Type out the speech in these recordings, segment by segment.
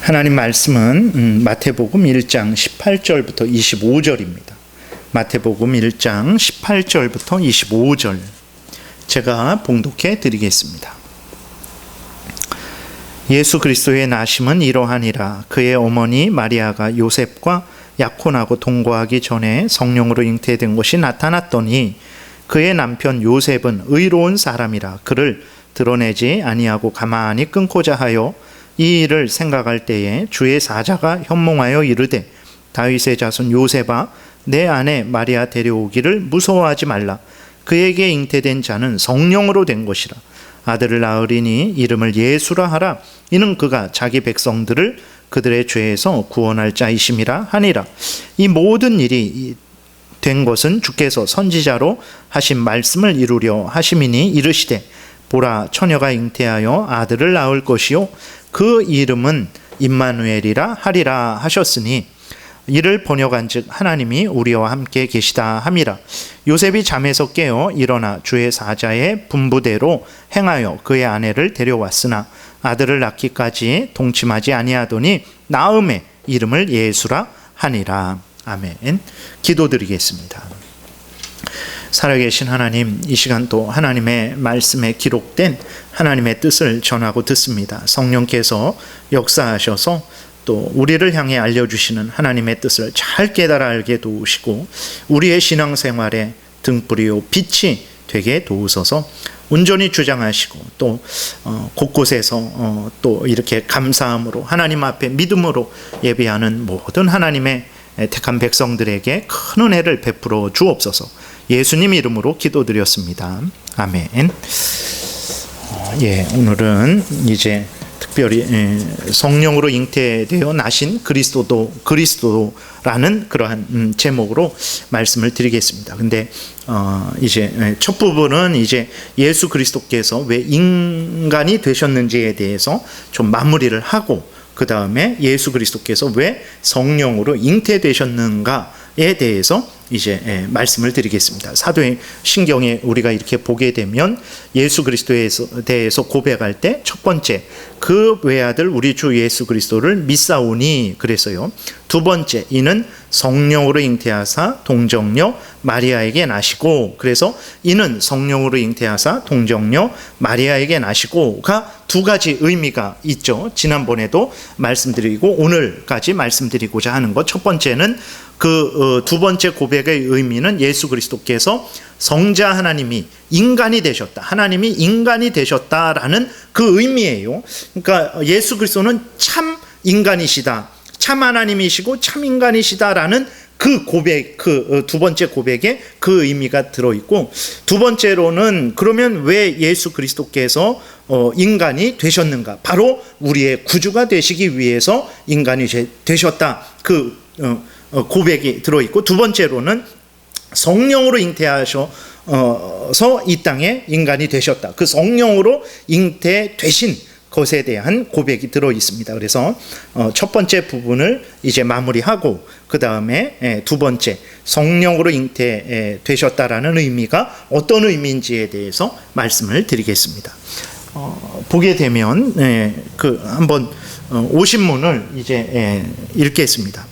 하나님 말씀은 마태복음 1장 18절부터 25절입니다. 마태복음 1장 18절부터 25절 제가 봉독해 드리겠습니다. 예수 그리스도의 나심은 이러하니라. 그의 어머니 마리아가 요셉과 약혼하고 동거하기 전에 성령으로 잉태된 것이 나타났더니 그의 남편 요셉은 의로운 사람이라 그를 드러내지 아니하고 가만히 끊고자 하여 이 일을 생각할 때에 주의 사자가 현몽하여 이르되 다윗의 자손 요셉아 내 아내 마리아 데려오기를 무서워하지 말라. 그에게 잉태된 자는 성령으로 된 것이라. 아들을 낳으리니 이름을 예수라 하라. 이는 그가 자기 백성들을 그들의 죄에서 구원할 자이심이라 하니라. 이 모든 일이 된 것은 주께서 선지자로 하신 말씀을 이루려 하심이니 이르시되 보라 처녀가 잉태하여 아들을 낳을 것이요 그 이름은 임마누엘이라 하리라 하셨으니 이를 번역한즉 하나님이 우리와 함께 계시다 함이라. 요셉이 잠에서 깨어 일어나 주의 사자의 분부대로 행하여 그의 아내를 데려왔으나 아들을 낳기까지 동침하지 아니하더니 나음에 이름을 예수라 하니라. 아멘. 기도드리겠습니다. 살아계신 하나님, 이 시간 또 하나님의 말씀에 기록된 하나님의 뜻을 전하고 듣습니다. 성령께서 역사하셔서 또 우리를 향해 알려주시는 하나님의 뜻을 잘 깨달아 알게 도우시고 우리의 신앙생활에 등불이요 빛이 되게 도우소서. 온전히 주장하시고 또 곳곳에서 또 이렇게 감사함으로 하나님 앞에 믿음으로 예배하는 모든 하나님의 택한 백성들에게 큰 은혜를 베풀어 주옵소서. 예수님 이름으로 기도드렸습니다. 아멘. 오늘은 이제 특별히 성령으로 잉태되어 나신 그리스도라는 그러한 제목으로 말씀을 드리겠습니다. 근데 이제 첫 부분은 이제 예수 그리스도께서 왜 인간이 되셨는지에 대해서 좀 마무리를 하고 그 다음에 예수 그리스도께서 왜 성령으로 잉태되셨는가에 대해서 이제 말씀을 드리겠습니다. 사도신경에 우리가 이렇게 보게 되면 예수 그리스도에 대해서 고백할 때 첫 번째 그 외아들 우리 주 예수 그리스도를 믿사오니 그래서요. 두 번째 이는 성령으로 잉태하사 동정녀 마리아에게 나시고 그래서 이는 성령으로 잉태하사 동정녀 마리아에게 나시고가 두 가지 의미가 있죠. 지난번에도 말씀드리고 오늘까지 말씀드리고자 하는 것. 첫 번째는 그 두 번째 고백의 의미는 예수 그리스도께서 성자 하나님이 인간이 되셨다. 하나님이 인간이 되셨다라는 그 의미예요. 그러니까 예수 그리스도는 참 인간이시다. 참 하나님이시고 참 인간이시다라는 그 고백, 그 두 번째 고백에 그 의미가 들어있고 두 번째로는 그러면 왜 예수 그리스도께서 인간이 되셨는가? 바로 우리의 구주가 되시기 위해서 인간이 되셨다. 그 고백이 들어있고 두 번째로는 성령으로 잉태하셔서 이 땅에 인간이 되셨다. 그 성령으로 잉태되신 것에 대한 고백이 들어 있습니다. 그래서 첫 번째 부분을 이제 마무리하고 그 다음에 두 번째 성령으로 잉태되셨다라는 의미가 어떤 의미인지에 대해서 말씀을 드리겠습니다. 보게 되면 그 한번 오신문을 이제 읽겠습니다.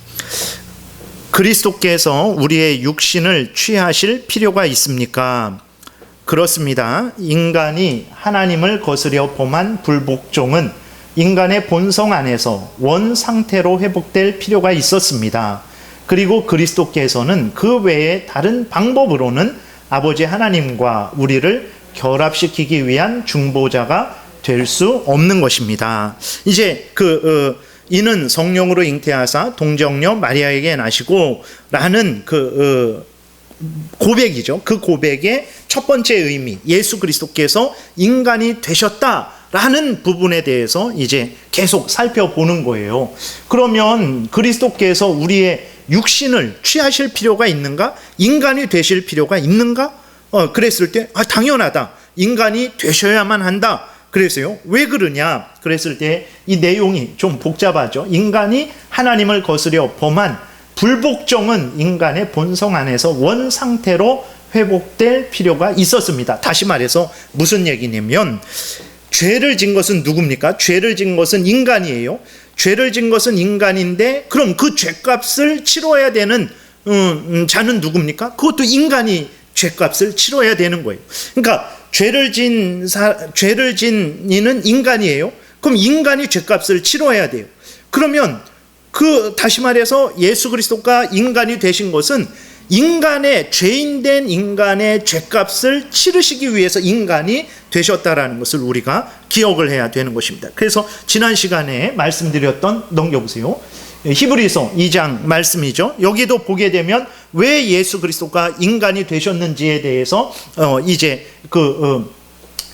그리스도께서 우리의 육신을 취하실 필요가 있습니까? 그렇습니다. 인간이 하나님을 거스려 범한 불복종은 인간의 본성 안에서 원 상태로 회복될 필요가 있었습니다. 그리고 그리스도께서는 그 외에 다른 방법으로는 아버지 하나님과 우리를 결합시키기 위한 중보자가 될 수 없는 것입니다. 이제 이는 성령으로 잉태하사 동정녀 마리아에게 나시고 라는 고백이죠. 그 고백의 첫 번째 의미, 예수 그리스도께서 인간이 되셨다라는 부분에 대해서 이제 계속 살펴보는 거예요. 그러면 그리스도께서 우리의 육신을 취하실 필요가 있는가? 인간이 되실 필요가 있는가? 그랬을 때 당연하다. 인간이 되셔야만 한다. 그래서요. 왜 그러냐? 그랬을 때 이 내용이 좀 복잡하죠. 인간이 하나님을 거스려 범한 불복종은 인간의 본성 안에서 원 상태로 회복될 필요가 있었습니다. 다시 말해서 무슨 얘기냐면 죄를 진 것은 누굽니까? 죄를 진 것은 인간이에요. 죄를 진 것은 인간인데 그럼 그 죄값을 치러야 되는 자는 누굽니까? 그것도 인간이 죄값을 치러야 되는 거예요. 그러니까 죄를 진 이는 인간이에요. 그럼 인간이 죄값을 치러야 돼요. 그러면 다시 말해서 예수 그리스도가 인간이 되신 것은 인간의 죄인된 인간의 죄값을 치르시기 위해서 인간이 되셨다라는 것을 우리가 기억을 해야 되는 것입니다. 그래서 지난 시간에 말씀드렸던, 넘겨보세요, 히브리서 2장 말씀이죠. 여기도 보게 되면 왜 예수 그리스도가 인간이 되셨는지에 대해서 이제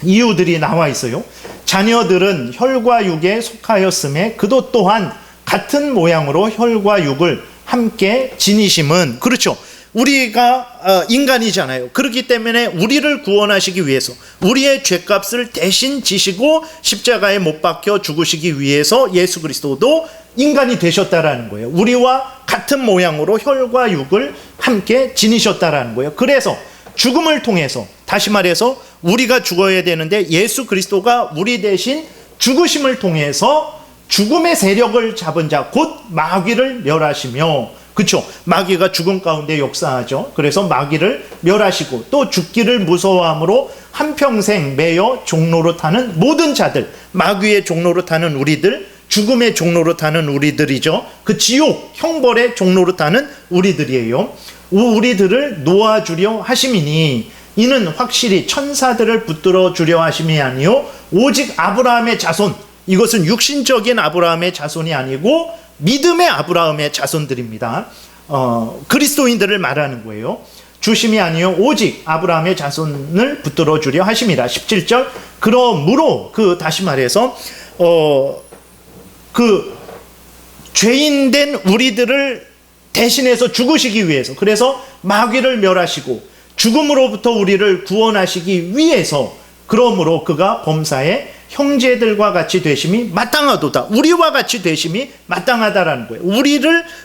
이유들이 나와 있어요. 자녀들은 혈과 육에 속하였음에 그도 또한 같은 모양으로 혈과 육을 함께 지니심은, 그렇죠, 우리가 인간이잖아요. 그렇기 때문에 우리를 구원하시기 위해서, 우리의 죄값을 대신 지시고 십자가에 못 박혀 죽으시기 위해서 예수 그리스도도 인간이 되셨다라는 거예요. 우리와 같은 모양으로 혈과 육을 함께 지니셨다라는 거예요. 그래서 죽음을 통해서, 다시 말해서 우리가 죽어야 되는데 예수 그리스도가 우리 대신 죽으심을 통해서 죽음의 세력을 잡은 자, 곧 마귀를 멸하시며, 그렇죠, 마귀가 죽음 가운데 역사하죠. 그래서 마귀를 멸하시고 또 죽기를 무서워함으로 한평생 매여 종로로 타는 모든 자들, 마귀의 종로로 타는 우리들, 죽음의 종로로 타는 우리들이죠. 그 지옥 형벌의 종로로 타는 우리들이에요. 우리들을 놓아주려 하심이니 이는 확실히 천사들을 붙들어 주려 하심이 아니요 오직 아브라함의 자손, 이것은 육신적인 아브라함의 자손이 아니고 믿음의 아브라함의 자손들입니다. 그리스도인들을 말하는 거예요. 주심이 아니요 오직 아브라함의 자손을 붙들어 주려 하심이라. 17절, 그러므로 다시 말해서 죄인된 우리들을 대신해서 죽으시기 위해서, 그래서 마귀를 멸하시고 죽음으로부터 우리를 구원하시기 위해서, 그러므로 그가 범사에 형제들과 같이 되심이 마땅하도다. 우리와 같이 되심이 마땅하다라는 거예요.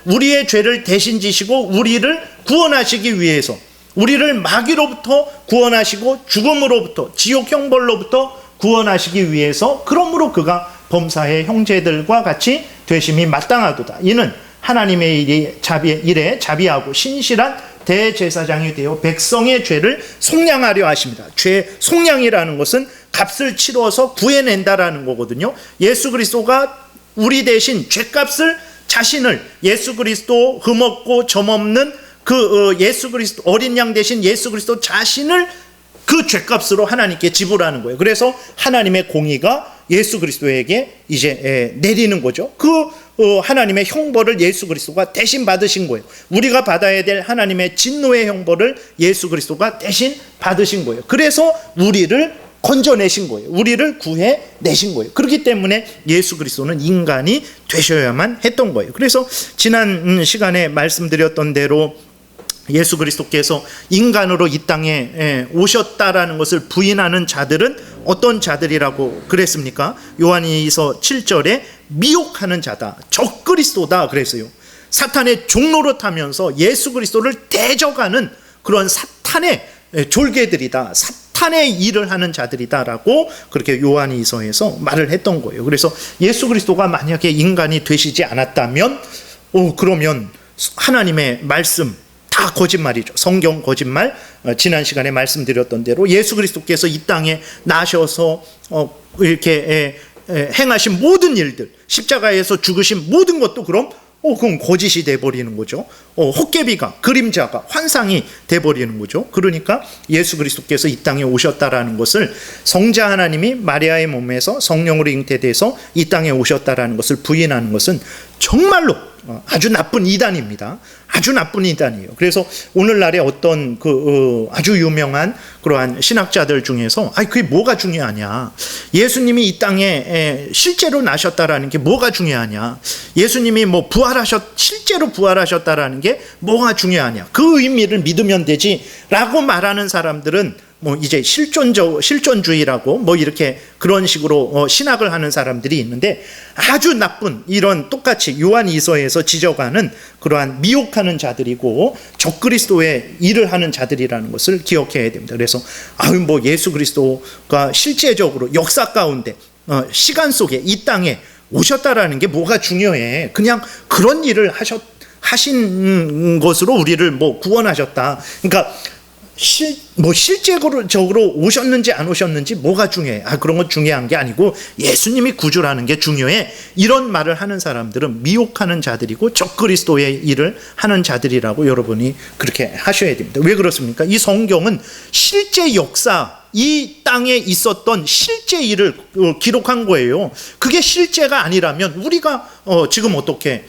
우리의 죄를 대신 지시고 우리를 구원하시기 위해서, 우리를 마귀로부터 구원하시고 죽음으로부터, 지옥 형벌로부터 구원하시기 위해서, 그러므로 그가 범사의 형제들과 같이 되심이 마땅하도다. 이는 하나님의 일에 자비하고 신실한 대제사장이 되어 백성의 죄를 속량하려 하십니다. 죄 속량이라는 것은 값을 치러서 구해낸다라는 거거든요. 예수 그리스도가 우리 대신 죄값을, 자신을, 예수 그리스도 흠없고 점없는 예수 그리스도, 어린 양 대신 예수 그리스도 자신을 그 죄값으로 하나님께 지불하는 거예요. 그래서 하나님의 공의가 예수 그리스도에게 이제 내리는 거죠. 하나님의 형벌을 예수 그리스도가 대신 받으신 거예요. 우리가 받아야 될 하나님의 진노의 형벌을 예수 그리스도가 대신 받으신 거예요. 그래서 우리를 건져내신 거예요. 우리를 구해내신 거예요. 그렇기 때문에 예수 그리스도는 인간이 되셔야만 했던 거예요. 그래서 지난 시간에 말씀드렸던 대로 예수 그리스도께서 인간으로 이 땅에 오셨다라는 것을 부인하는 자들은 어떤 자들이라고 그랬습니까? 요한일서 7절에 미혹하는 자다, 적그리스도다 그랬어요. 사탄의 종로로 타면서 예수 그리스도를 대적하는 그런 사탄의 졸개들이다, 사탄의 일을 하는 자들이다라고 그렇게 요한일서에서 말을 했던 거예요. 그래서 예수 그리스도가 만약에 인간이 되시지 않았다면 그러면 하나님의 말씀 다 거짓말이죠. 성경 거짓말. 지난 시간에 말씀드렸던 대로 예수 그리스도께서 이 땅에 나셔서 이렇게 행하신 모든 일들, 십자가에서 죽으신 모든 것도 그럼 거짓이 돼버리는 거죠. 헛개비가, 그림자가, 환상이 돼버리는 거죠. 그러니까 예수 그리스도께서 이 땅에 오셨다라는 것을, 성자 하나님이 마리아의 몸에서 성령으로 잉태돼서 이 땅에 오셨다라는 것을 부인하는 것은 정말로 아주 나쁜 이단입니다. 아주 나쁜 이단이에요. 그래서 오늘날에 어떤 아주 유명한 그러한 신학자들 중에서 그게 뭐가 중요하냐, 예수님이 이 땅에 실제로 나셨다라는 게 뭐가 중요하냐, 예수님이 실제로 부활하셨다라는 게 뭐가 중요하냐, 그 의미를 믿으면 되지라고 말하는 사람들은 이제 실존주의라고 이렇게 그런 식으로 신학을 하는 사람들이 있는데, 아주 나쁜, 이런 똑같이 요한일서에서 지적하는 그러한 미혹하는 자들이고 적그리스도의 일을 하는 자들이라는 것을 기억해야 됩니다. 그래서 예수 그리스도가 실제적으로 역사 가운데 시간 속에 이 땅에 오셨다라는 게 뭐가 중요해? 그냥 그런 일을 하신 것으로 우리를 뭐 구원하셨다. 그러니까 실제적으로 오셨는지 안 오셨는지 뭐가 중요해? 그런 건 중요한 게 아니고 예수님이 구주라는 게 중요해. 이런 말을 하는 사람들은 미혹하는 자들이고 적그리스도의 일을 하는 자들이라고 여러분이 그렇게 하셔야 됩니다. 왜 그렇습니까? 이 성경은 실제 역사, 이 땅에 있었던 실제 일을 기록한 거예요. 그게 실제가 아니라면 우리가 지금 어떻게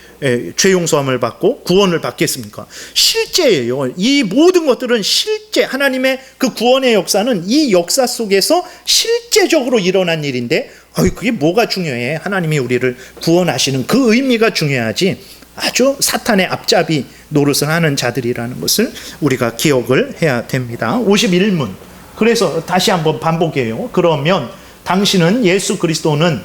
죄 용서함을 받고 구원을 받겠습니까? 실제예요. 이 모든 것들은 실제, 하나님의 그 구원의 역사는 이 역사 속에서 실제적으로 일어난 일인데 그게 뭐가 중요해? 하나님이 우리를 구원하시는 그 의미가 중요하지 아주 사탄의 앞잡이 노릇을 하는 자들이라는 것을 우리가 기억을 해야 됩니다. 51문. 그래서 다시 한번 반복해요. 그러면 당신은 예수 그리스도는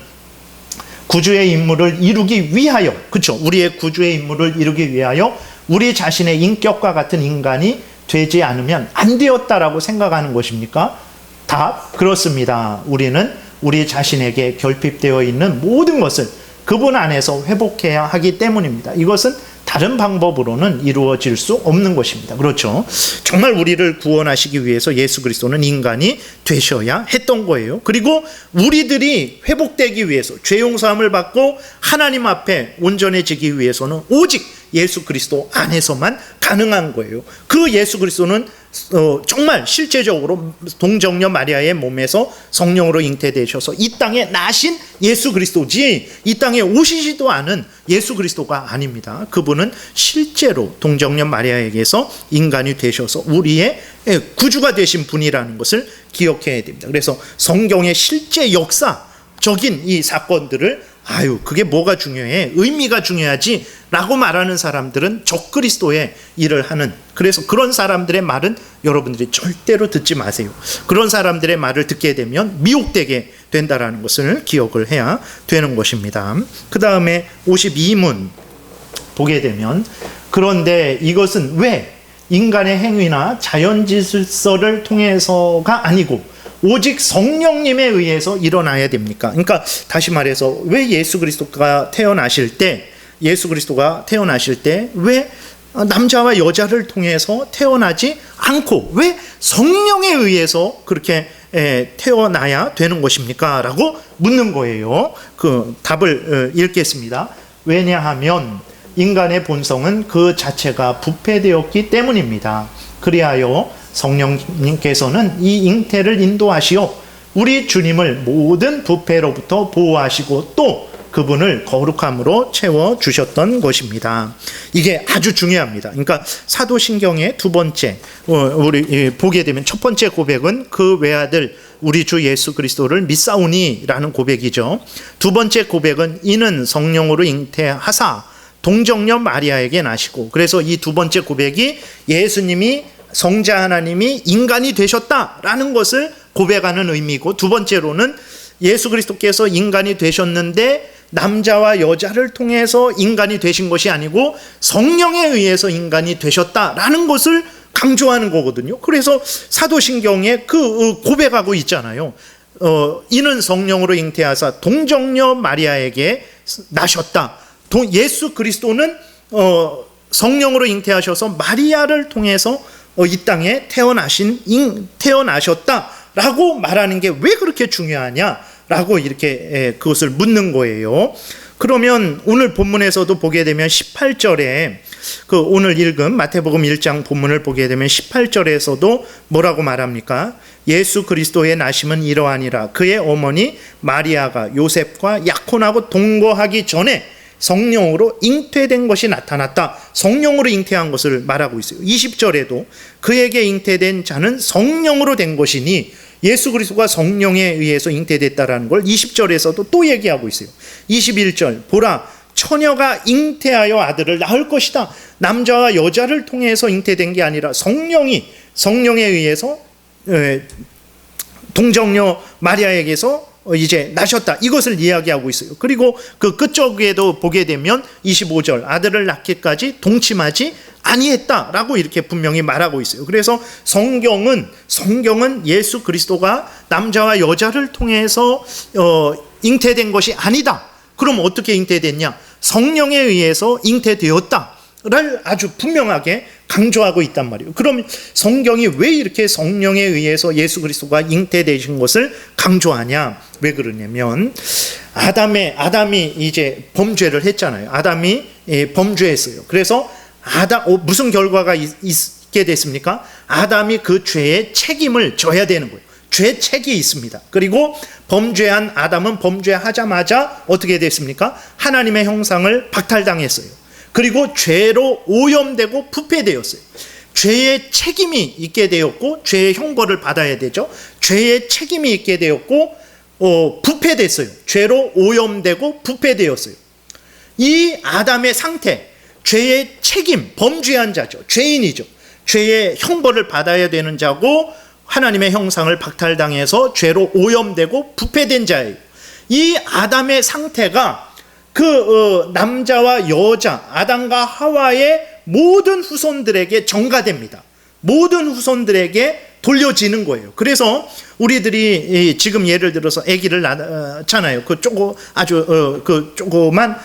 구주의 임무를 이루기 위하여, 그렇죠? 우리의 구주의 임무를 이루기 위하여 우리 자신의 인격과 같은 인간이 되지 않으면 안 되었다라고 생각하는 것입니까? 답, 그렇습니다. 우리는 우리 자신에게 결핍되어 있는 모든 것을 그분 안에서 회복해야 하기 때문입니다. 이것은 다른 방법으로는 이루어질 수 없는 것입니다. 그렇죠? 정말 우리를 구원하시기 위해서 예수 그리스도는 인간이 되셔야 했던 거예요. 그리고 우리들이 회복되기 위해서 죄 용서함을 받고 하나님 앞에 온전해지기 위해서는 오직 예수 그리스도 안에서만 가능한 거예요. 그 예수 그리스도는 정말 실제적으로 동정녀 마리아의 몸에서 성령으로 잉태되셔서 이 땅에 나신 예수 그리스도지 이 땅에 오시지도 않은 예수 그리스도가 아닙니다. 그분은 실제로 동정녀 마리아에게서 인간이 되셔서 우리의 구주가 되신 분이라는 것을 기억해야 됩니다. 그래서 성경의 실제 역사적인 이 사건들을 그게 뭐가 중요해? 의미가 중요하지 라고 말하는 사람들은 적그리스도의 일을 하는, 그래서 그런 사람들의 말은 여러분들이 절대로 듣지 마세요. 그런 사람들의 말을 듣게 되면 미혹되게 된다라는 것을 기억을 해야 되는 것입니다. 그 다음에 52문 보게 되면, 그런데 이것은 왜 인간의 행위나 자연 질서를 통해서가 아니고 오직 성령님에 의해서 일어나야 됩니까? 그러니까 다시 말해서 왜 예수 그리스도가 태어나실 때 왜 남자와 여자를 통해서 태어나지 않고 왜 성령에 의해서 그렇게 태어나야 되는 것입니까? 라고 묻는 거예요. 그 답을 읽겠습니다. 왜냐하면 인간의 본성은 그 자체가 부패되었기 때문입니다. 그리하여 성령님께서는 이 잉태를 인도하시어 우리 주님을 모든 부패로부터 보호하시고 또 그분을 거룩함으로 채워주셨던 것입니다. 이게 아주 중요합니다. 그러니까 사도신경의 두 번째, 우리 보게 되면 첫 번째 고백은 그 외아들 우리 주 예수 그리스도를 믿사오니 라는 고백이죠. 두 번째 고백은 이는 성령으로 잉태하사 동정녀 마리아에게 나시고, 그래서 이 두 번째 고백이 예수님이 성자 하나님이 인간이 되셨다라는 것을 고백하는 의미고, 두 번째로는 예수 그리스도께서 인간이 되셨는데 남자와 여자를 통해서 인간이 되신 것이 아니고 성령에 의해서 인간이 되셨다라는 것을 강조하는 거거든요. 그래서 사도신경에 그 고백하고 있잖아요. 이는 성령으로 잉태하사 동정녀 마리아에게 나셨다. 예수 그리스도는 성령으로 잉태하셔서 마리아를 통해서 이 땅에 태어나셨다라고 말하는 게 왜 그렇게 중요하냐라고 이렇게 그것을 묻는 거예요. 그러면 오늘 본문에서도 보게 되면 18절에 그 오늘 읽은 마태복음 1장 본문을 보게 되면 18절에서도 뭐라고 말합니까? 예수 그리스도의 나심은 이러하니라. 그의 어머니 마리아가 요셉과 약혼하고 동거하기 전에 성령으로 잉태된 것이 나타났다. 성령으로 잉태한 것을 말하고 있어요. 20절에도 그에게 잉태된 자는 성령으로 된 것이니 예수 그리스도가 성령에 의해서 잉태됐다라는 걸 20절에서도 또 얘기하고 있어요. 21절 보라 처녀가 잉태하여 아들을 낳을 것이다. 남자와 여자를 통해서 잉태된 게 아니라 성령에 의해서 동정녀 마리아에게서 이제 나셨다. 이것을 이야기하고 있어요. 그리고 그 끝쪽에도 보게 되면 25절 아들을 낳기까지 동침하지 아니했다라고 이렇게 분명히 말하고 있어요. 그래서 성경은 예수 그리스도가 남자와 여자를 통해서 잉태된 것이 아니다 그럼 어떻게 잉태됐냐? 성령에 의해서 잉태되었다를 아주 분명하게 강조하고 있단 말이에요. 그럼 성경이 왜 이렇게 성령에 의해서 예수 그리스도가 잉태되신 것을 강조하냐? 왜 그러냐면 아담이 이제 범죄를 했잖아요. 아담이 범죄했어요. 그래서 무슨 결과가 있게 됐습니까? 아담이 그 죄의 책임을 져야 되는 거예요. 죄책이 있습니다. 그리고 범죄한 아담은 범죄하자마자 어떻게 됐습니까? 하나님의 형상을 박탈당했어요. 그리고 죄로 오염되고 부패되었어요. 죄의 책임이 있게 되었고 죄의 형벌을 받아야 되죠. 죄의 책임이 있게 되었고 부패됐어요. 죄로 오염되고 부패되었어요. 이 아담의 상태, 죄의 책임, 범죄한 자죠. 죄인이죠. 죄의 형벌을 받아야 되는 자고 하나님의 형상을 박탈당해서 죄로 오염되고 부패된 자예요. 이 아담의 상태가 남자와 여자, 아담과 하와의 모든 후손들에게 전가됩니다. 모든 후손들에게 돌려지는 거예요. 그래서 우리들이 지금 예를 들어서 아기를 낳잖아요. 아주 조그만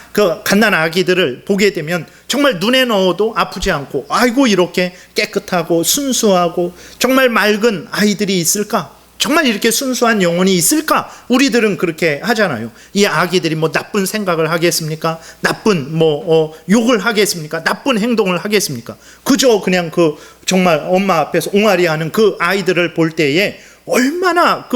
갓난 아기들을 보게 되면 정말 눈에 넣어도 아프지 않고, 아이고 이렇게 깨끗하고 순수하고 정말 맑은 아이들이 있을까? 정말 이렇게 순수한 영혼이 있을까? 우리들은 그렇게 하잖아요. 이 아기들이 나쁜 생각을 하겠습니까? 나쁜 욕을 하겠습니까? 나쁜 행동을 하겠습니까? 그저 그냥 정말 엄마 앞에서 옹알이하는 그 아이들을 볼 때에 얼마나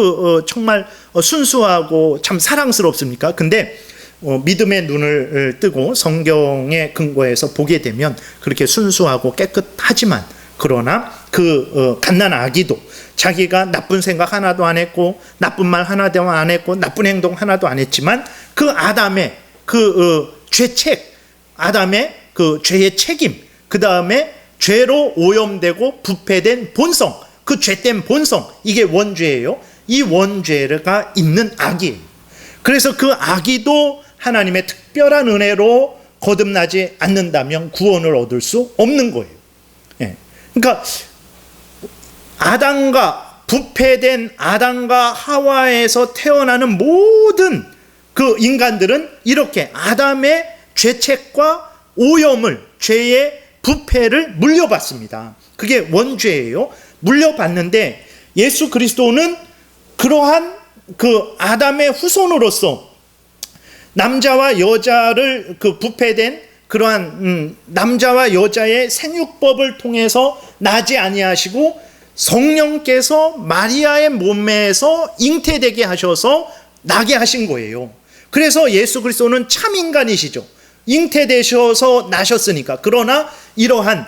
정말 순수하고 참 사랑스럽습니까? 근데 믿음의 눈을 뜨고 성경의 근거에서 보게 되면 그렇게 순수하고 깨끗하지만, 그러나 갓난 아기도 자기가 나쁜 생각 하나도 안 했고 나쁜 말 하나도 안 했고 나쁜 행동 하나도 안 했지만 그 아담의 죄책, 아담의 죄의 책임, 그 다음에 죄로 오염되고 부패된 본성, 그 죄된 본성, 이게 원죄예요. 이 원죄가 있는 아기예요. 그래서 그 아기도 하나님의 특별한 은혜로 거듭나지 않는다면 구원을 얻을 수 없는 거예요. 예. 그러니까 부패된 아담과 하와에서 태어나는 모든 그 인간들은 이렇게 아담의 죄책과 오염을, 죄의 부패를 물려받습니다. 그게 원죄예요. 물려받는데 예수 그리스도는 그러한 아담의 후손으로서 남자와 여자를 부패된 그러한 남자와 여자의 생육법을 통해서 나지 아니하시고 성령께서 마리아의 몸에서 잉태되게 하셔서 나게 하신 거예요. 그래서 예수 그리스도는 참 인간이시죠. 잉태되셔서 나셨으니까. 그러나 이러한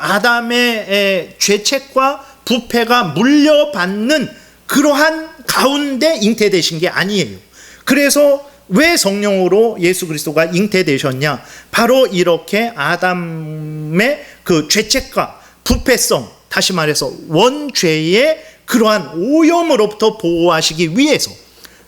아담의 죄책과 부패가 물려받는 그러한 가운데 잉태되신 게 아니에요. 그래서 왜 성령으로 예수 그리스도가 잉태되셨냐? 바로 이렇게 아담의 죄책과 부패성, 다시 말해서 원죄의 그러한 오염으로부터 보호하시기 위해서.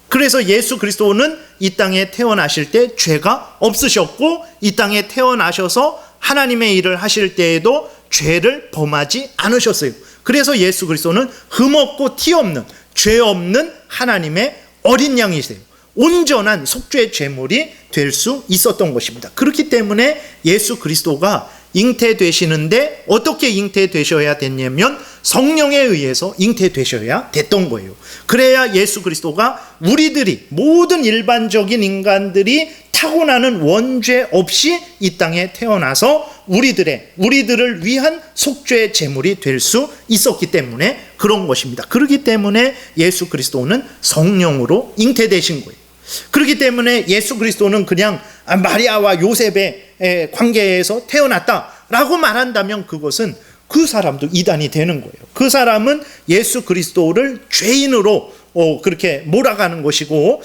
그래서 예수 그리스도는 이 땅에 태어나실 때 죄가 없으셨고, 이 땅에 태어나셔서 하나님의 일을 하실 때에도 죄를 범하지 않으셨어요. 그래서 예수 그리스도는 흠없고 티없는, 죄 없는 하나님의 어린 양이세요. 온전한 속죄 제물이 될 수 있었던 것입니다. 그렇기 때문에 예수 그리스도가 잉태되시는데 어떻게 잉태되셔야 됐냐면 성령에 의해서 잉태되셔야 됐던 거예요. 그래야 예수 그리스도가 우리들이, 모든 일반적인 인간들이 타고나는 원죄 없이 이 땅에 태어나서 우리들을 위한 속죄 제물이 될 수 있었기 때문에 그런 것입니다. 그렇기 때문에 예수 그리스도는 성령으로 잉태되신 거예요. 그렇기 때문에 예수 그리스도는 그냥 마리아와 요셉의 관계에서 태어났다라고 말한다면 그것은 그 사람도 이단이 되는 거예요. 그 사람은 예수 그리스도를 죄인으로 그렇게 몰아가는 것이고,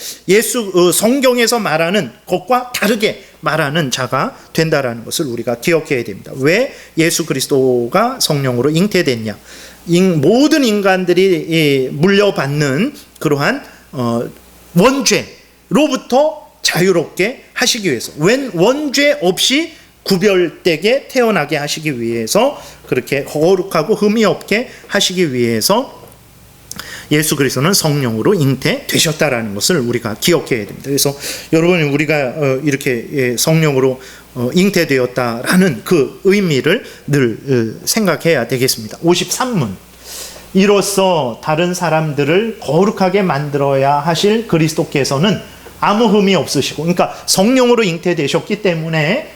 성경에서 말하는 것과 다르게 말하는 자가 된다라는 것을 우리가 기억해야 됩니다. 왜 예수 그리스도가 성령으로 잉태됐냐? 모든 인간들이 물려받는 그러한 원죄로부터 자유롭게 하시기 위해서, 원죄 없이 구별되게 태어나게 하시기 위해서, 그렇게 거룩하고 흠이 없게 하시기 위해서 예수 그리스도는 성령으로 잉태되셨다라는 것을 우리가 기억해야 됩니다. 그래서 여러분, 우리가 이렇게 성령으로 잉태되었다라는 그 의미를 늘 생각해야 되겠습니다. 53문. 이로써 다른 사람들을 거룩하게 만들어야 하실 그리스도께서는 아무 흠이 없으시고, 그러니까 성령으로 잉태되셨기 때문에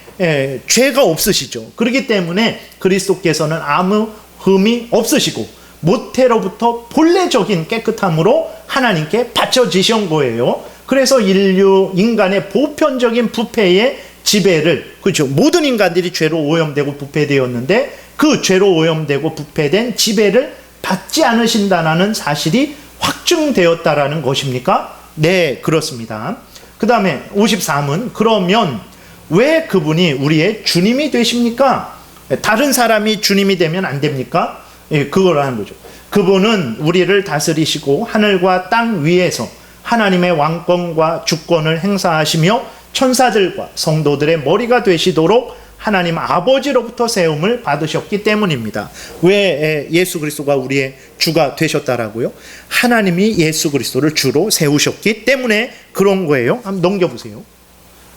죄가 없으시죠. 그렇기 때문에 그리스도께서는 아무 흠이 없으시고 모태로부터 본래적인 깨끗함으로 하나님께 바쳐지신 거예요. 그래서 인간의 보편적인 부패의 지배를, 그렇죠, 모든 인간들이 죄로 오염되고 부패되었는데 그 죄로 오염되고 부패된 지배를 받지 않으신다는 사실이 확증되었다라는 것입니까? 네, 그렇습니다. 그 다음에 53은 그러면 왜 그분이 우리의 주님이 되십니까? 다른 사람이 주님이 되면 안 됩니까? 예, 그걸 하는 거죠. 그분은 우리를 다스리시고 하늘과 땅 위에서 하나님의 왕권과 주권을 행사하시며 천사들과 성도들의 머리가 되시도록 하나님 아버지로부터 세움을 받으셨기 때문입니다. 왜 예수 그리스도가 우리의 주가 되셨다라고요? 하나님이 예수 그리스도를 주로 세우셨기 때문에 그런 거예요. 한번 넘겨보세요.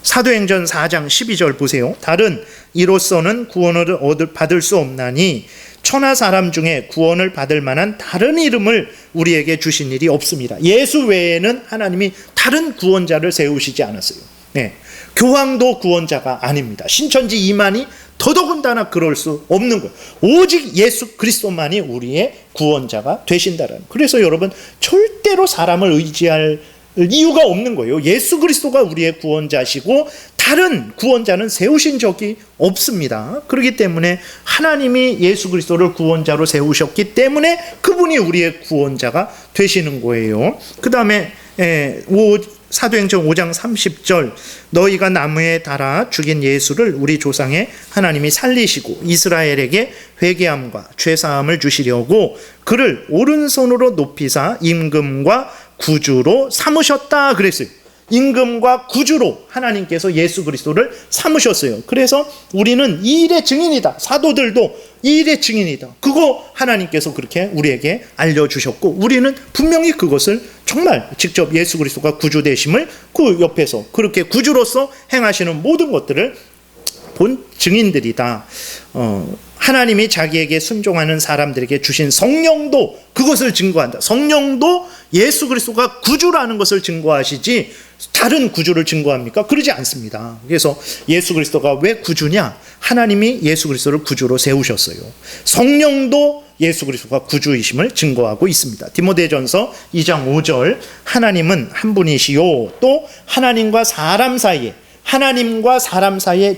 사도행전 4장 12절 보세요. 다른 이로서는 구원을 받을 수 없나니 천하 사람 중에 구원을 받을 만한 다른 이름을 우리에게 주신 일이 없습니다. 예수 외에는 하나님이 다른 구원자를 세우시지 않았어요. 네. 교황도 구원자가 아닙니다. 신천지 이만희 더더군다나 그럴 수 없는 거예요. 오직 예수 그리스도만이 우리의 구원자가 되신다라는. 그래서 여러분, 절대로 사람을 의지할 이유가 없는 거예요. 예수 그리스도가 우리의 구원자시고 다른 구원자는 세우신 적이 없습니다. 그렇기 때문에 하나님이 예수 그리스도를 구원자로 세우셨기 때문에 그분이 우리의 구원자가 되시는 거예요. 그 다음에 사도행전 5장 30절, 너희가 나무에 달아 죽인 예수를 우리 조상의 하나님이 살리시고 이스라엘에게 회개함과 죄사함을 주시려고 그를 오른손으로 높이사 임금과 구주로 삼으셨다 그랬어요. 임금과 구주로 하나님께서 예수 그리스도를 삼으셨어요. 그래서 우리는 이 일의 증인이다. 사도들도 이 일의 증인이다. 그거 하나님께서 그렇게 우리에게 알려주셨고, 우리는 분명히 그것을 정말 직접 예수 그리스도가 구주 되심을 그 옆에서 그렇게 구주로서 행하시는 모든 것들을 본 증인들이다. 하나님이 자기에게 순종하는 사람들에게 주신 성령도 그것을 증거한다. 성령도 예수 그리스도가 구주라는 것을 증거하시지 다른 구주를 증거합니까? 그러지 않습니다. 그래서 예수 그리스도가 왜 구주냐? 하나님이 예수 그리스도를 구주로 세우셨어요. 성령도 예수 그리스도가 구주이심을 증거하고 있습니다. 디모데전서 2장 5절, 하나님은 한 분이시요 또 하나님과 사람 사이에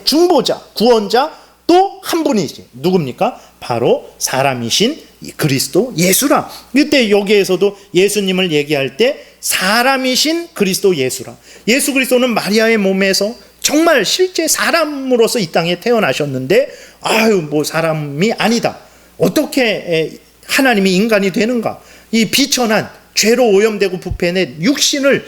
중보자, 구원자 또 한 분이지. 누굽니까? 바로 사람이신 그리스도 예수라. 그때 여기에서도 예수님을 얘기할 때 사람이신 그리스도 예수라. 예수 그리스도는 마리아의 몸에서 정말 실제 사람으로서 이 땅에 태어나셨는데, 뭐 사람이 아니다. 어떻게 하나님이 인간이 되는가? 이 비천한 죄로 오염되고 부패된 육신을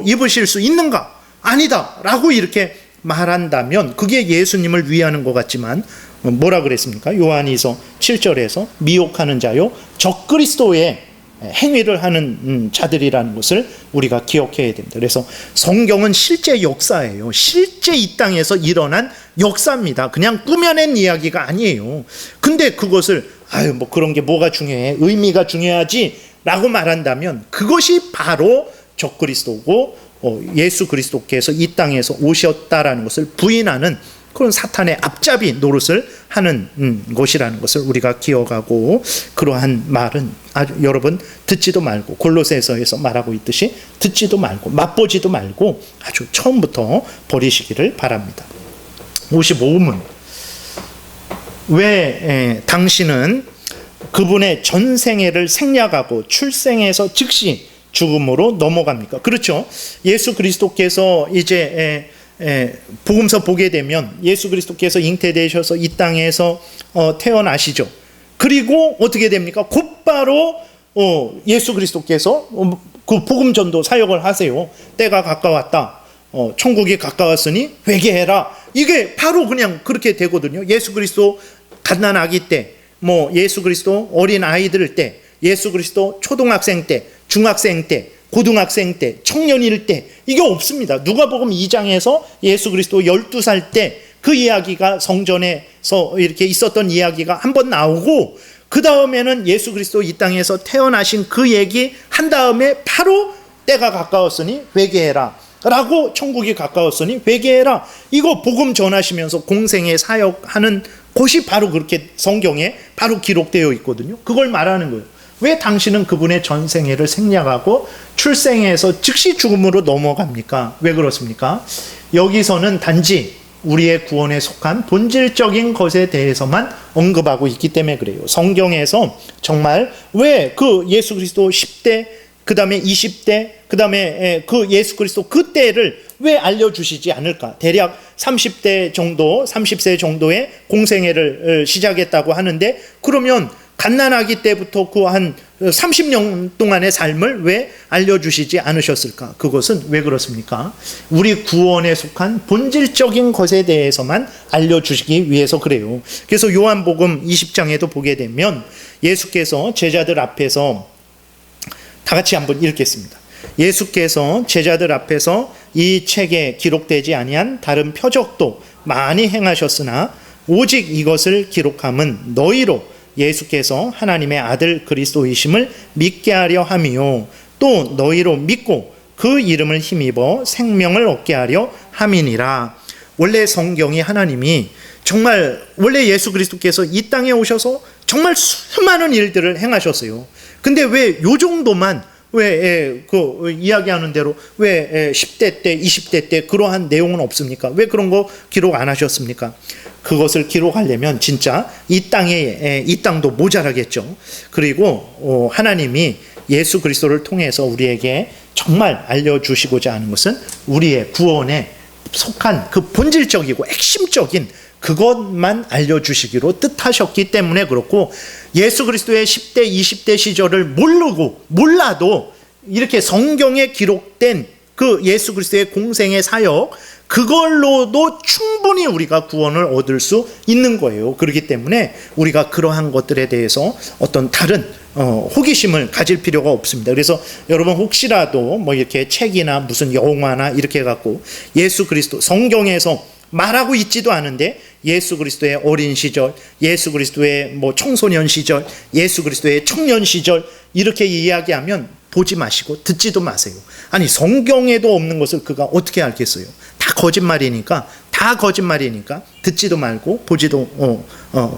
입으실 수 있는가? 아니다 라고 이렇게 말한다면 그게 예수님을 위하는 것 같지만, 뭐라 그랬습니까? 요한이서 7절에서 미혹하는 자요 적그리스도의 행위를 하는 자들이라는 것을 우리가 기억해야 됩니다. 그래서 성경은 실제 역사예요. 실제 이 땅에서 일어난 역사입니다. 그냥 꾸며낸 이야기가 아니에요. 근데 그것을 뭐 그런 게 뭐가 중요해? 의미가 중요하지 라고 말한다면 그것이 바로 적그리스도고 예수 그리스도께서 이 땅에서 오셨다라는 것을 부인하는 그런 사탄의 앞잡이 노릇을 하는 것이라는 것을 우리가 기억하고, 그러한 말은 여러분 듣지도 말고, 골로새서에서 말하고 있듯이 듣지도 말고 맛보지도 말고 아주 처음부터 버리시기를 바랍니다. 55문, 왜 당신은 그분의 전생애를 생략하고 출생에서 즉시 죽음으로 넘어갑니까? 그렇죠. 예수 그리스도께서 이제 복음서 보게 되면 예수 그리스도께서 잉태되셔서 이 땅에서 태어나시죠. 그리고 어떻게 됩니까? 곧바로 예수 그리스도께서 그 복음 전도 사역을 하세요. 때가 가까웠다. 천국이 가까웠으니 회개해라. 이게 바로 그냥 그렇게 되거든요. 예수 그리스도 갓난 아기 때, 예수 그리스도 어린 아이들 때 예수 그리스도 초등학생 때, 중학생 때, 고등학생 때, 청년일 때, 이게 없습니다. 누가복음 2장에서 예수 그리스도 12살 때 그 이야기가 성전에서 이렇게 있었던 이야기가 한번 나오고, 그 다음에는 예수 그리스도 이 땅에서 태어나신 그 얘기 한 다음에 바로 때가 가까웠으니 회개해라 라고, 천국이 가까웠으니 회개해라, 이거 복음 전하시면서 공생애 사역하는 곳이 바로 그렇게 성경에 바로 기록되어 있거든요. 그걸 말하는 거예요. 왜 당신은 그분의 전생애를 생략하고 출생에서 즉시 죽음으로 넘어갑니까? 왜 그렇습니까? 여기서는 단지 우리의 구원에 속한 본질적인 것에 대해서만 언급하고 있기 때문에 그래요. 성경에서 정말 왜 그 예수 그리스도 10대, 그 다음에 20대, 그 다음에 그 예수 그리스도 그 때를 왜 알려주시지 않을까? 대략 30대 정도, 30세 정도의 공생애를 시작했다고 하는데, 그러면 갓난아기 때부터 그 한 30년 동안의 삶을 왜 알려주시지 않으셨을까? 그것은 왜 그렇습니까? 우리 구원에 속한 본질적인 것에 대해서만 알려주시기 위해서 그래요. 그래서 요한복음 20장에도 보게 되면 예수께서 제자들 앞에서, 다 같이 한번 읽겠습니다. 예수께서 제자들 앞에서 이 책에 기록되지 아니한 다른 표적도 많이 행하셨으나 오직 이것을 기록함은 너희로 예수께서 하나님의 아들 그리스도이심을 믿게 하려 함이요, 또 너희로 믿고 그 이름을 힘입어 생명을 얻게 하려 함이니라. 원래 성경이 하나님이 정말, 원래 예수 그리스도께서 이 땅에 오셔서 정말 수많은 일들을 행하셨어요. 근데 왜 요 정도만, 왜 이야기하는 대로 왜 10대 때, 20대 때 그러한 내용은 없습니까? 왜 그런 거 기록 안 하셨습니까? 그것을 기록하려면 진짜 이 땅도 모자라겠죠. 그리고 하나님이 예수 그리스도를 통해서 우리에게 정말 알려주시고자 하는 것은 우리의 구원에 속한 그 본질적이고 핵심적인 그것만 알려주시기로 뜻하셨기 때문에 그렇고, 예수 그리스도의 10대, 20대 시절을 몰라도 이렇게 성경에 기록된 그 예수 그리스도의 공생의 사역, 그걸로도 충분히 우리가 구원을 얻을 수 있는 거예요. 그렇기 때문에 우리가 그러한 것들에 대해서 어떤 다른 호기심을 가질 필요가 없습니다. 그래서 여러분 혹시라도 뭐 이렇게 책이나 무슨 영화나 이렇게 해갖고 예수 그리스도, 성경에서 말하고 있지도 않은데 예수 그리스도의 어린 시절, 예수 그리스도의 뭐 청소년 시절, 예수 그리스도의 청년 시절 이렇게 이야기하면 보지 마시고 듣지도 마세요. 아니, 성경에도 없는 것을 그가 어떻게 알겠어요? 다 거짓말이니까 듣지도 말고 보지도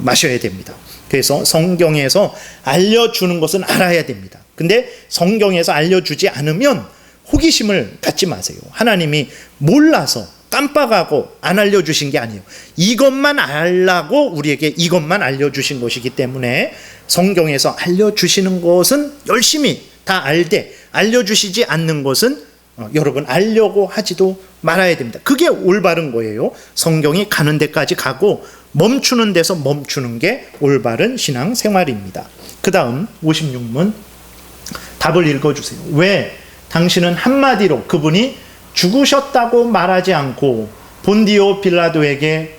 마셔야 됩니다. 그래서 성경에서 알려주는 것은 알아야 됩니다. 근데 성경에서 알려주지 않으면 호기심을 갖지 마세요. 하나님이 몰라서 깜빡하고 안 알려주신 게 아니에요. 이것만 알라고 우리에게 이것만 알려주신 것이기 때문에 성경에서 알려주시는 것은 열심히 다 알되, 알려주시지 않는 것은 여러분 알려고 하지도 말아야 됩니다. 그게 올바른 거예요. 성경이 가는 데까지 가고 멈추는 데서 멈추는 게 올바른 신앙 생활입니다. 그 다음 56문 답을 읽어주세요. 왜 당신은 한마디로 그분이 죽으셨다고 말하지 않고 본디오 빌라도에게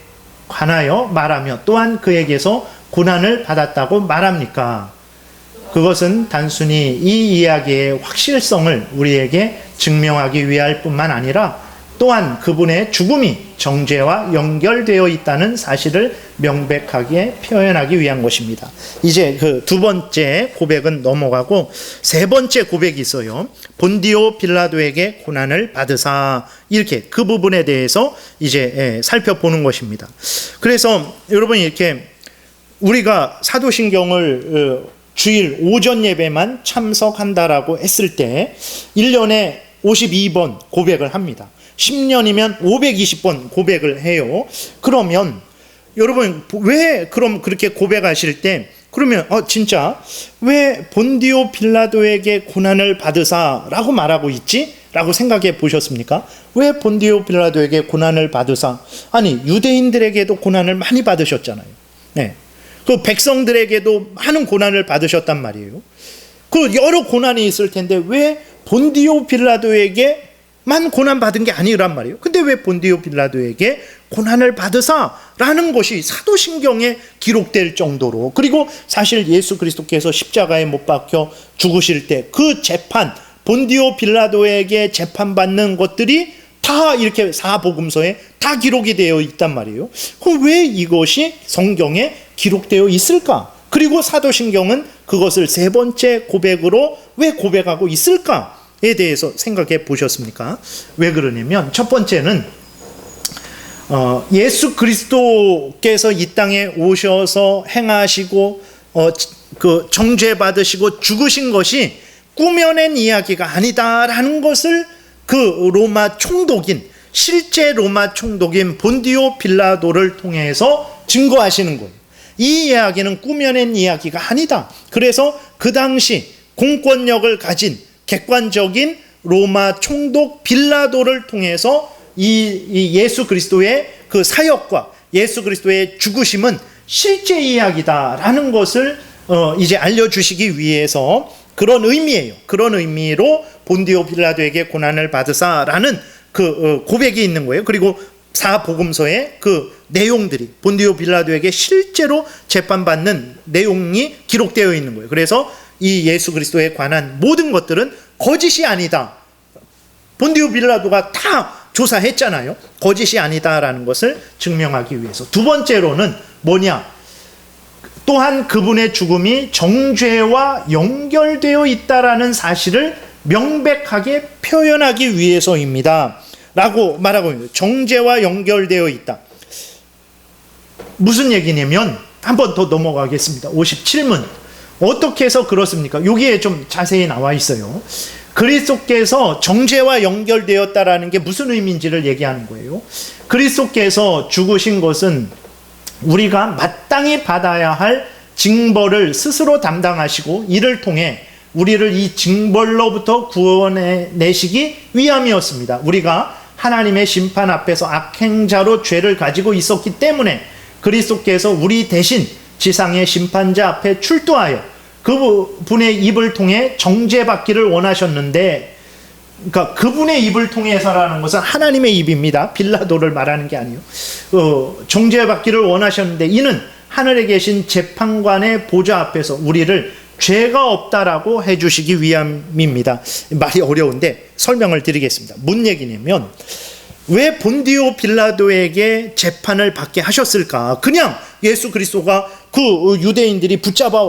관하여 말하며 또한 그에게서 고난을 받았다고 말합니까? 그것은 단순히 이 이야기의 확실성을 우리에게 증명하기 위할 뿐만 아니라 또한 그분의 죽음이 정죄와 연결되어 있다는 사실을 명백하게 표현하기 위한 것입니다. 이제 그 두 번째 고백은 넘어가고 세 번째 고백이 있어요. 본디오 빌라도에게 고난을 받으사, 이렇게 그 부분에 대해서 이제 살펴보는 것입니다. 그래서 여러분, 이렇게 우리가 사도신경을 주일 오전 예배만 참석한다라고 했을 때 1년에 52번 고백을 합니다. 10년이면 520번 고백을 해요. 그러면 여러분, 왜 그럼 그렇게 고백하실 때 그러면 진짜 왜 본디오 빌라도에게 고난을 받으사라고 말하고 있지? 라고 생각해 보셨습니까? 왜 본디오 빌라도에게 고난을 받으사? 아니, 유대인들에게도 고난을 많이 받으셨잖아요. 네. 그 백성들에게도 많은 고난을 받으셨단 말이에요. 그 여러 고난이 있을 텐데 왜 본디오 빌라도에게만 본디오만 고난받은 게 아니란 말이에요. 근데 왜 본디오 빌라도에게 고난을 받으사라는 것이 사도신경에 기록될 정도로, 그리고 사실 예수 그리스도께서 십자가에 못 박혀 죽으실 때 그 재판, 본디오 빌라도에게 재판받는 것들이 다 이렇게 사복음서에 다 기록이 되어 있단 말이에요. 그럼 왜 이것이 성경에 기록되어 있을까? 그리고 사도신경은 그것을 세 번째 고백으로 왜 고백하고 있을까에 대해서 생각해 보셨습니까? 왜 그러냐면, 첫 번째는 예수 그리스도께서 이 땅에 오셔서 행하시고 그 정죄받으시고 죽으신 것이 꾸며낸 이야기가 아니다라는 것을 그 로마 총독인, 실제 로마 총독인 본디오 빌라도를 통해서 증거하시는 거예요. 이 이야기는 꾸며낸 이야기가 아니다. 그래서 그 당시 공권력을 가진 객관적인 로마 총독 빌라도를 통해서 이 예수 그리스도의 그 사역과 예수 그리스도의 죽으심은 실제 이야기다라는 것을 이제 알려주시기 위해서, 그런 의미예요. 그런 의미로 본디오 빌라도에게 고난을 받으사라는 그 고백이 있는 거예요. 그리고 사복음서의 그 내용들이 본디오 빌라도에게 실제로 재판받는 내용이 기록되어 있는 거예요. 그래서 이 예수 그리스도에 관한 모든 것들은 거짓이 아니다. 본디오 빌라도가 다 조사했잖아요. 거짓이 아니다라는 것을 증명하기 위해서. 두 번째로는 뭐냐? 또한 그분의 죽음이 정죄와 연결되어 있다라는 사실을 명백하게 표현하기 위해서입니다 라고 말하고 있는 거예요. 정죄와 연결되어 있다. 무슨 얘기냐면, 한 번 더 넘어가겠습니다. 57문. 어떻게 해서 그렇습니까? 여기에 좀 자세히 나와 있어요. 그리스도께서 정죄와 연결되었다라는 게 무슨 의미인지를 얘기하는 거예요. 그리스도께서 죽으신 것은 우리가 마땅히 받아야 할 징벌을 스스로 담당하시고, 이를 통해 우리를 이 징벌로부터 구원해내시기 위함이었습니다. 우리가 하나님의 심판 앞에서 악행자로 죄를 가지고 있었기 때문에 그리스도께서 우리 대신 지상의 심판자 앞에 출두하여 그분의 입을 통해 정죄받기를 원하셨는데, 그러니까 그분의 입을 통해서라는 것은 하나님의 입입니다. 빌라도를 말하는 게 아니에요. 정죄받기를 원하셨는데, 이는 하늘에 계신 재판관의 보좌 앞에서 우리를 죄가 없다라고 해주시기 위함입니다. 말이 어려운데 설명을 드리겠습니다. 뭔 얘기냐면, 왜 본디오 빌라도에게 재판을 받게 하셨을까? 그냥 예수 그리스도가 그 유대인들이 붙잡아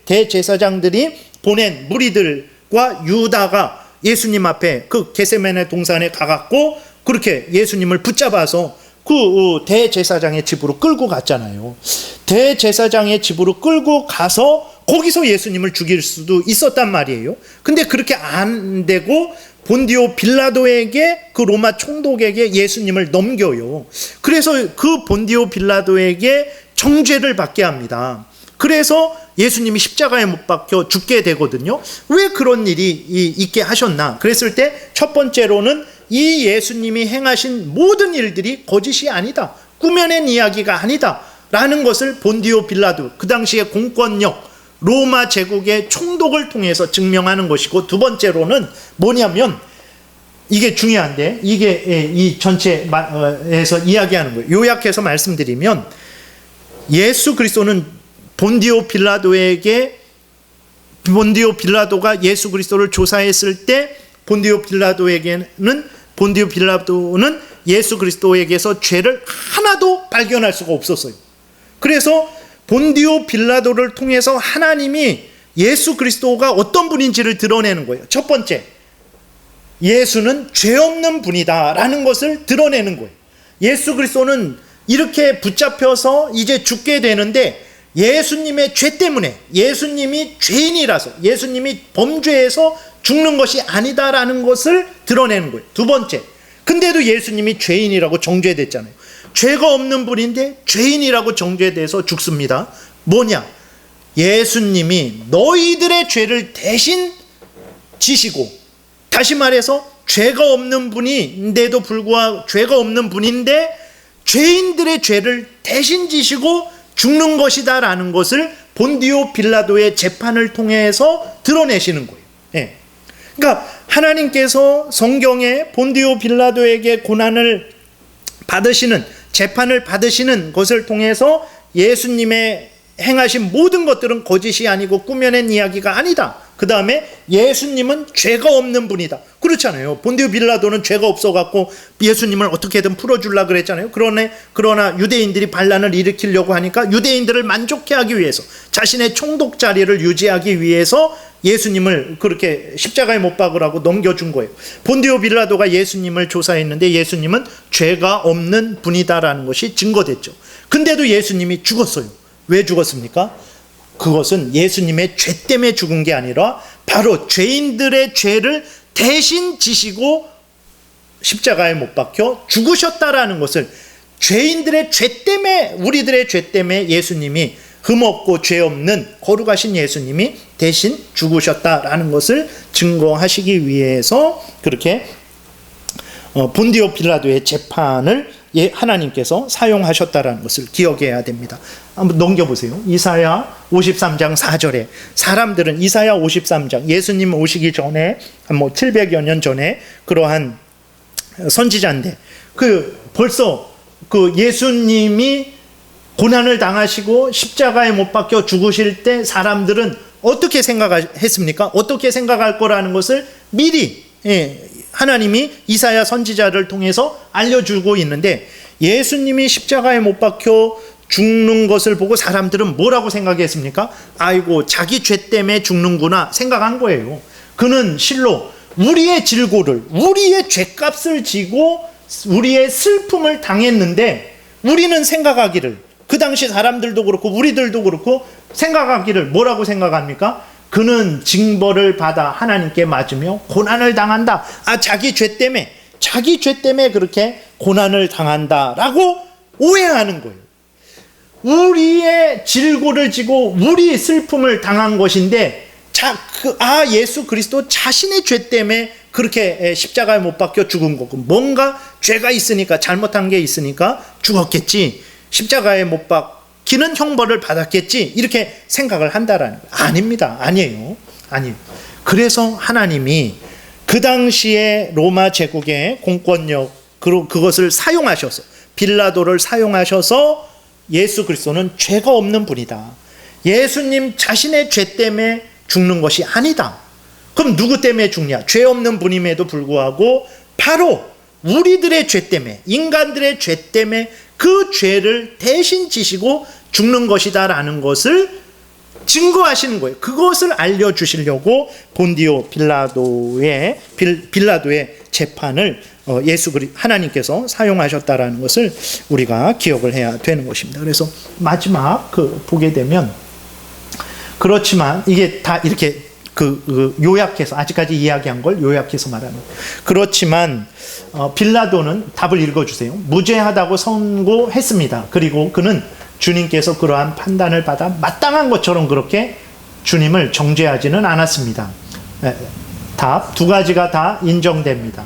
대제사장들이 보낸 무리들과 유다가 예수님 앞에 그 겟세마네 동산에 가갖고 그렇게 예수님을 붙잡아서 그 대제사장의 집으로 끌고 갔잖아요. 대제사장의 집으로 끌고 가서 거기서 예수님을 죽일 수도 있었단 말이에요. 근데 그렇게 안 되고 본디오 빌라도에게, 그 로마 총독에게 예수님을 넘겨요. 그래서 그 본디오 빌라도에게 정죄를 받게 합니다. 그래서 예수님이 십자가에 못 박혀 죽게 되거든요. 왜 그런 일이 있게 하셨나? 그랬을 때 첫 번째로는 이 예수님이 행하신 모든 일들이 거짓이 아니다, 꾸며낸 이야기가 아니다 라는 것을 본디오 빌라도, 그 당시의 공권력 로마 제국의 총독을 통해서 증명하는 것이고, 두 번째로는 뭐냐면, 이게 중요한데, 이게 이 전체에서 이야기하는 거예요. 요약해서 말씀드리면, 예수 그리스도는 본디오 빌라도가 예수 그리스도를 조사했을 때 본디오 빌라도는 예수 그리스도에게서 죄를 하나도 발견할 수가 없었어요. 그래서 본디오 빌라도를 통해서 하나님이 예수 그리스도가 어떤 분인지를 드러내는 거예요. 첫 번째, 예수는 죄 없는 분이다라는 것을 드러내는 거예요. 예수 그리스도는 이렇게 붙잡혀서 이제 죽게 되는데, 예수님의 죄 때문에, 예수님이 죄인이라서, 예수님이 범죄해서 죽는 것이 아니다라는 것을 드러내는 거예요. 두 번째, 근데도 예수님이 죄인이라고 정죄됐잖아요. 죄가 없는 분인데 죄인이라고 정죄돼서 죽습니다. 뭐냐? 예수님이 너희들의 죄를 대신 지시고, 다시 말해서 죄가 없는 분인데도 불구하고, 죄가 없는 분인데 죄인들의 죄를 대신 지시고 죽는 것이다라는 것을 본디오 빌라도의 재판을 통해서 드러내시는 거예요. 예. 그러니까 하나님께서 성경에 본디오 빌라도에게 고난을 받으시는, 재판을 받으시는 것을 통해서 예수님의 행하신 모든 것들은 거짓이 아니고 꾸며낸 이야기가 아니다. 그 다음에 예수님은 죄가 없는 분이다. 그렇잖아요. 본디오 빌라도는 죄가 없어갖고 예수님을 어떻게든 풀어주려고 그랬잖아요. 그러나 유대인들이 반란을 일으키려고 하니까 유대인들을 만족해 하기 위해서, 자신의 총독 자리를 유지하기 위해서 예수님을 그렇게 십자가에 못 박으라고 넘겨준 거예요. 본디오 빌라도가 예수님을 조사했는데 예수님은 죄가 없는 분이다라는 것이 증거됐죠. 근데도 예수님이 죽었어요. 왜 죽었습니까? 그것은 예수님의 죄 때문에 죽은 게 아니라 바로 죄인들의 죄를 대신 지시고 십자가에 못 박혀 죽으셨다라는 것을, 죄인들의 죄 때문에, 우리들의 죄 때문에 예수님이, 흠없고 죄 없는 거룩하신 예수님이 대신 죽으셨다라는 것을 증거하시기 위해서 그렇게 본디오 빌라도의 재판을 하나님께서 사용하셨다라는 것을 기억해야 됩니다. 한번 넘겨보세요. 이사야 53장 4절에 사람들은, 이사야 53장, 예수님 오시기 전에 뭐 700여 년 전에 그러한 선지자인데, 벌써 예수님이 고난을 당하시고 십자가에 못 박혀 죽으실 때 사람들은 어떻게 생각했습니까? 어떻게 생각할 거라는 것을 미리 하나님이 이사야 선지자를 통해서 알려주고 있는데, 예수님이 십자가에 못 박혀 죽는 것을 보고 사람들은 뭐라고 생각했습니까? 아이고, 자기 죄 때문에 죽는구나 생각한 거예요. 그는 실로 우리의 질고를, 우리의 죄값을 지고 우리의 슬픔을 당했는데, 우리는 생각하기를, 그 당시 사람들도 그렇고 우리들도 그렇고 생각하기를 뭐라고 생각합니까? 그는 징벌을 받아 하나님께 맞으며 고난을 당한다. 자기 죄 때문에 그렇게 고난을 당한다라고 오해하는 거예요. 우리의 질고를 지고 우리 슬픔을 당한 것인데, 예수 그리스도 자신의 죄 때문에 그렇게 십자가에 못 박혀 죽은 거고, 뭔가 죄가 있으니까, 잘못한 게 있으니까 죽었겠지, 십자가에 못 박히는 형벌을 받았겠지, 이렇게 생각을 한다라는 거예요. 아닙니다. 아니에요. 그래서 하나님이 그 당시에 로마 제국의 공권력, 그것을 사용하셔서, 빌라도를 사용하셔서 예수 그리스도는 죄가 없는 분이다, 예수님 자신의 죄 때문에 죽는 것이 아니다. 그럼 누구 때문에 죽냐? 죄 없는 분임에도 불구하고 바로 우리들의 죄 때문에, 인간들의 죄 때문에 그 죄를 대신 지시고 죽는 것이다라는 것을 증거하시는 거예요. 그것을 알려주시려고 본디오 빌라도의 재판을 하나님께서 사용하셨다라는 것을 우리가 기억을 해야 되는 것입니다. 그래서 마지막 보게 되면, 그렇지만 이게 다 이렇게 요약해서, 아직까지 이야기한 걸 요약해서 말하는 거예요. 그렇지만 빌라도는 답을 읽어주세요. 무죄하다고 선고했습니다. 그리고 그는 주님께서 그러한 판단을 받아 마땅한 것처럼 그렇게 주님을 정죄하지는 않았습니다. 답 두 가지가 다 인정됩니다.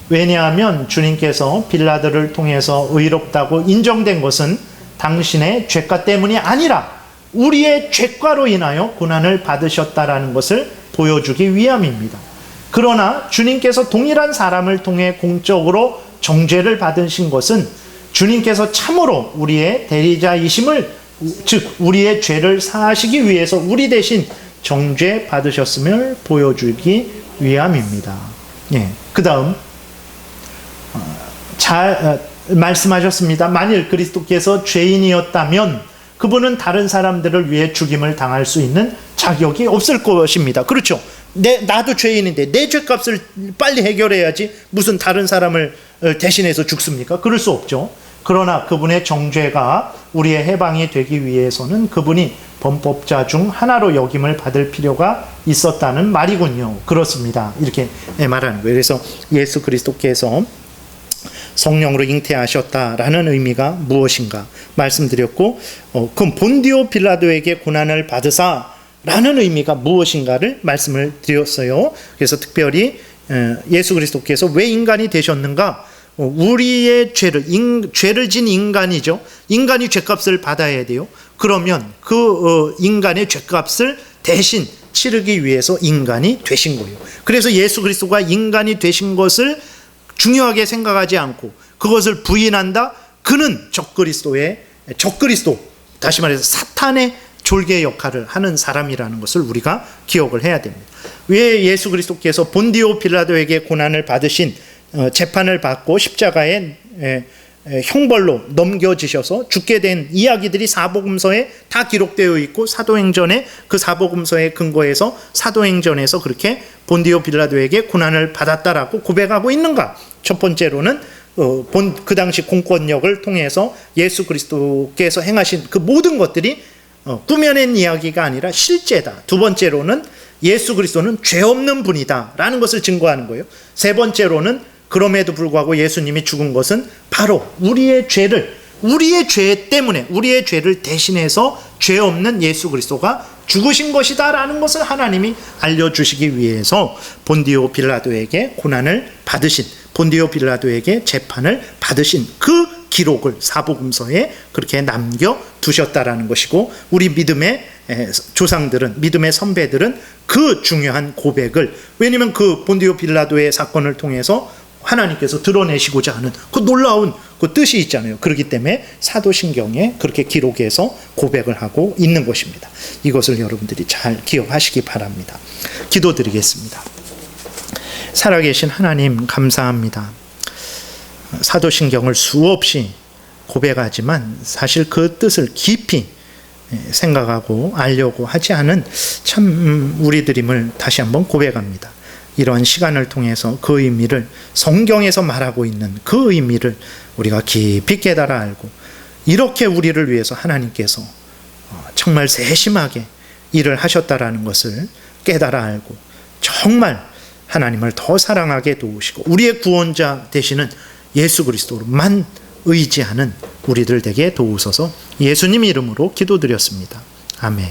왜냐하면 주님께서 빌라도를 통해서 의롭다고 인정된 것은 당신의 죄가 때문이 아니라 우리의 죄과로 인하여 고난을 받으셨다라는 것을 보여주기 위함입니다. 그러나 주님께서 동일한 사람을 통해 공적으로 정죄를 받으신 것은 주님께서 참으로 우리의 대리자이심을, 즉 우리의 죄를 사하시기 위해서 우리 대신 정죄 받으셨음을 보여주기 위함입니다. 그 다음 잘 말씀하셨습니다. 만일 그리스도께서 죄인이었다면 그분은 다른 사람들을 위해 죽임을 당할 수 있는 자격이 없을 것입니다. 그렇죠. 나도 죄인인데 내 죄값을 빨리 해결해야지 무슨 다른 사람을 대신해서 죽습니까? 그럴 수 없죠. 그러나 그분의 정죄가 우리의 해방이 되기 위해서는 그분이 범법자 중 하나로 여김을 받을 필요가 있었다는 말이군요. 그렇습니다. 이렇게 말하는 거예요. 그래서 예수 그리스도께서 성령으로 잉태하셨다라는 의미가 무엇인가 말씀드렸고, 그럼 본디오 빌라도에게 고난을 받으사라는 의미가 무엇인가를 말씀을 드렸어요. 그래서 특별히 예수 그리스도께서 왜 인간이 되셨는가? 우리의 죄를 진 인간이죠. 인간이 죄값을 받아야 돼요. 그러면 그 인간의 죄값을 대신 치르기 위해서 인간이 되신 거예요. 그래서 예수 그리스도가 인간이 되신 것을 중요하게 생각하지 않고 그것을 부인한다? 그는 적그리스도, 다시 말해서 사탄의 졸개 역할을 하는 사람이라는 것을 우리가 기억을 해야 됩니다. 왜 예수 그리스도께서 본디오 빌라도에게 고난을 받으신, 재판을 받고 십자가에 형벌로 넘겨지셔서 죽게 된 이야기들이 사복음서에 다 기록되어 있고, 사도행전에 그 사복음서에 근거해서 사도행전에서 그렇게 본디오 빌라도에게 고난을 받았다라고 고백하고 있는가? 첫 번째로는 그 당시 공권력을 통해서 예수 그리스도께서 행하신 그 모든 것들이 꾸며낸 이야기가 아니라 실제다. 두 번째로는 예수 그리스도는 죄 없는 분이다 라는 것을 증거하는 거예요. 세 번째로는 그럼에도 불구하고 예수님이 죽은 것은 바로 우리의 죄 때문에, 우리의 죄를 대신해서 죄 없는 예수 그리스도가 죽으신 것이다 라는 것을 하나님이 알려주시기 위해서 본디오 빌라도에게 고난을 받으신, 본디오 빌라도에게 재판을 받으신 그 기록을 사복음서에 그렇게 남겨두셨다라는 것이고, 우리 믿음의 조상들은, 믿음의 선배들은 그 중요한 고백을, 왜냐하면 그 본디오 빌라도의 사건을 통해서 하나님께서 드러내시고자 하는 그 놀라운 그 뜻이 있잖아요. 그렇기 때문에 사도신경에 그렇게 기록해서 고백을 하고 있는 것입니다. 이것을 여러분들이 잘 기억하시기 바랍니다. 기도드리겠습니다. 살아계신 하나님, 감사합니다. 사도신경을 수없이 고백하지만 사실 그 뜻을 깊이 생각하고 알려고 하지 않은 참 우리들임을 다시 한번 고백합니다. 이러한 시간을 통해서 그 의미를, 성경에서 말하고 있는 그 의미를 우리가 깊이 깨달아 알고, 이렇게 우리를 위해서 하나님께서 정말 세심하게 일을 하셨다라는 것을 깨달아 알고, 정말 하나님을 더 사랑하게 도우시고 우리의 구원자 되시는 예수 그리스도로만 의지하는 우리들 되게 도우소서. 예수님 이름으로 기도드렸습니다. 아멘.